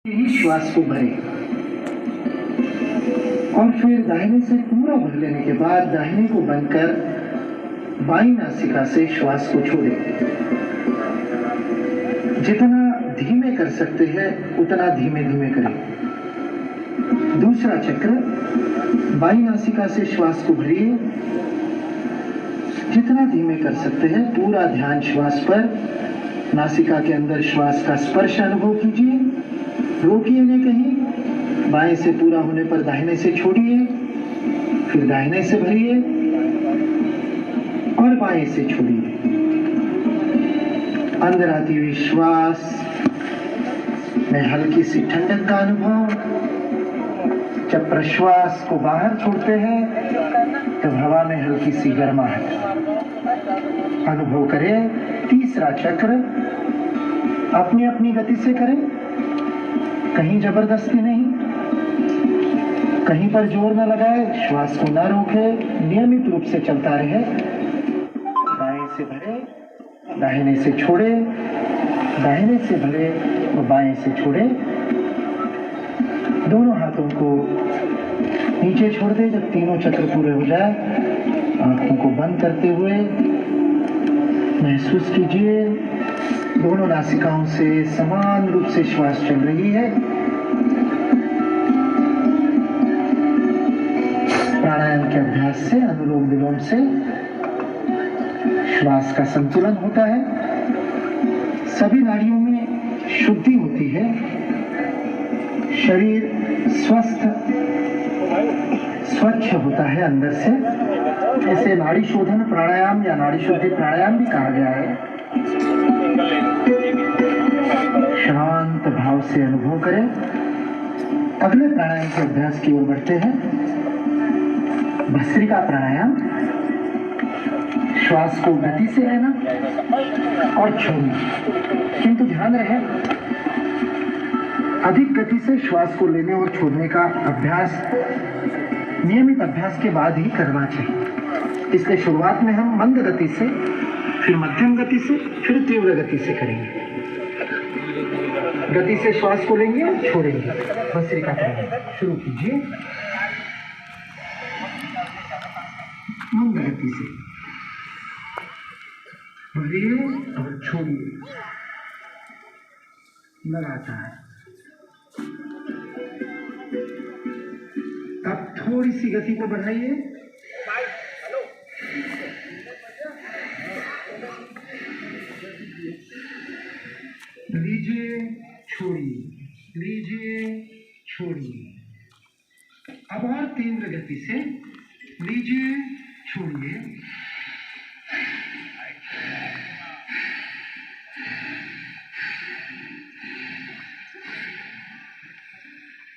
ही श्वास को भरे और फिर दाहिने से पूरा भर लेने के बाद दाहिने को बंद कर बाईं नासिका से श्वास को छोड़े। जितना धीमे कर सकते हैं उतना धीमे धीमे करें। दूसरा चक्र, बाईं नासिका से श्वास को भरिए। जितना धीमे कर सकते हैं पूरा ध्यान श्वास पर। नासिका के अंदर श्वास का स्पर्श अनुभव कीजिए, रोकिए नहीं कहीं। बाएं से पूरा होने पर दाहिने से छोड़िए, फिर दाहिने से भरिए और बाएं से छोड़िए। अंदर आती हुई श्वास में हल्की सी ठंडक का अनुभव। जब प्रश्वास को बाहर छोड़ते हैं तो हवा में हल्की सी गर्माहट अनुभव करें। तीसरा चक्र अपनी अपनी गति से करें, कहीं जबरदस्ती नहीं, कहीं पर जोर न लगाए, श्वास को न रोके, नियमित रूप से चलता रहे। बाएं से भरे, दाहिने से छोड़े, दाहिने से भरे और बाएं से छोड़े। दोनों हाथों को नीचे छोड़ दे। जब तीनों चक्र पूरे हो जाए, आंखों को बंद करते हुए महसूस कीजिए दोनों नासिकाओं से समान रूप से श्वास चल रही है। प्राणायाम के अभ्यास से, अनुलोम विलोम से श्वास का संतुलन होता है, सभी नाड़ियों में शुद्धि होती है, शरीर स्वस्थ स्वच्छ होता है अंदर से। इसे नाड़ी शोधन प्राणायाम या नाड़ी शुद्धि प्राणायाम भी कहा गया है। शांत भाव से अनुभव करें। अगले प्राणायाम के अभ्यास की ओर बढ़ते हैं। भस्त्रिका प्राणायाम। श्वास को गति से लेना और छोड़ना, किंतु ध्यान रहे अधिक गति से श्वास को लेने और छोड़ने का अभ्यास नियमित अभ्यास के बाद ही करना चाहिए। इसलिए शुरुआत में हम मंद गति से, फिर मध्यम गति से, फिर तीव्र गति से करेंगे। गति से श्वास को लेंगे और छोड़ेंगे। भस्त्रिका प्राणायाम शुरू कीजिए मंद गति से, भरिए और छोड़िए लगातार। अब थोड़ी सी गति को बढ़ाइए। लीजिए, छोड़िए, लीजिए, छोड़िए। अब और तीव्र गति से लीजिए, छोड़िए।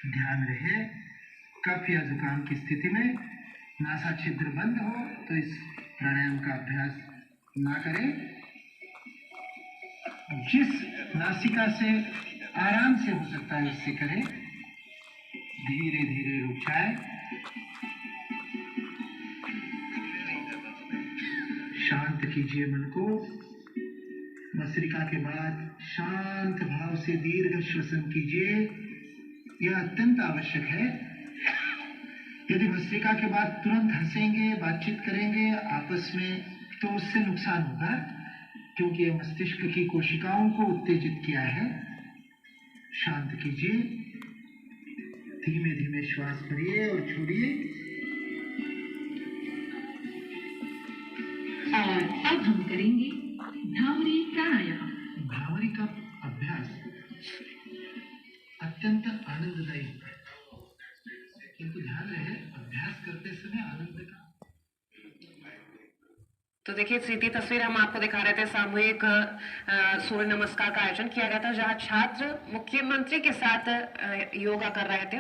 ध्यान रहे कफ या जुकाम की स्थिति में नासा छिद्र बंद हो तो इस प्राणायाम का अभ्यास ना करें। जिस नासिका से आराम से हो सकता है उससे करें। धीरे धीरे रुक जाए। शांत कीजिए मन को। भस्त्रिका के बाद शांत भाव से दीर्घ श्वसन कीजिए। यह अत्यंत आवश्यक है। यदि भस्त्रिका के बाद तुरंत हंसेंगे, बातचीत करेंगे आपस में, तो उससे नुकसान होगा, क्योंकि यह मस्तिष्क की कोशिकाओं को उत्तेजित किया है। शांत कीजिए। धीमे धीमे श्वास भरिए और छोड़िए। और अब हम करेंगे भ्रामरी प्राणायाम। भ्रामरी का अभ्यास अत्यंत आनंददायी होता है, किंतु ध्यान रहे अभ्यास करते समय आनंद का। तो देखिए सीधी तस्वीर हम आपको दिखा रहे थे। सामूहिक सूर्य नमस्कार का आयोजन किया गया था, जहां छात्र मुख्यमंत्री के साथ योगा कर रहे थे।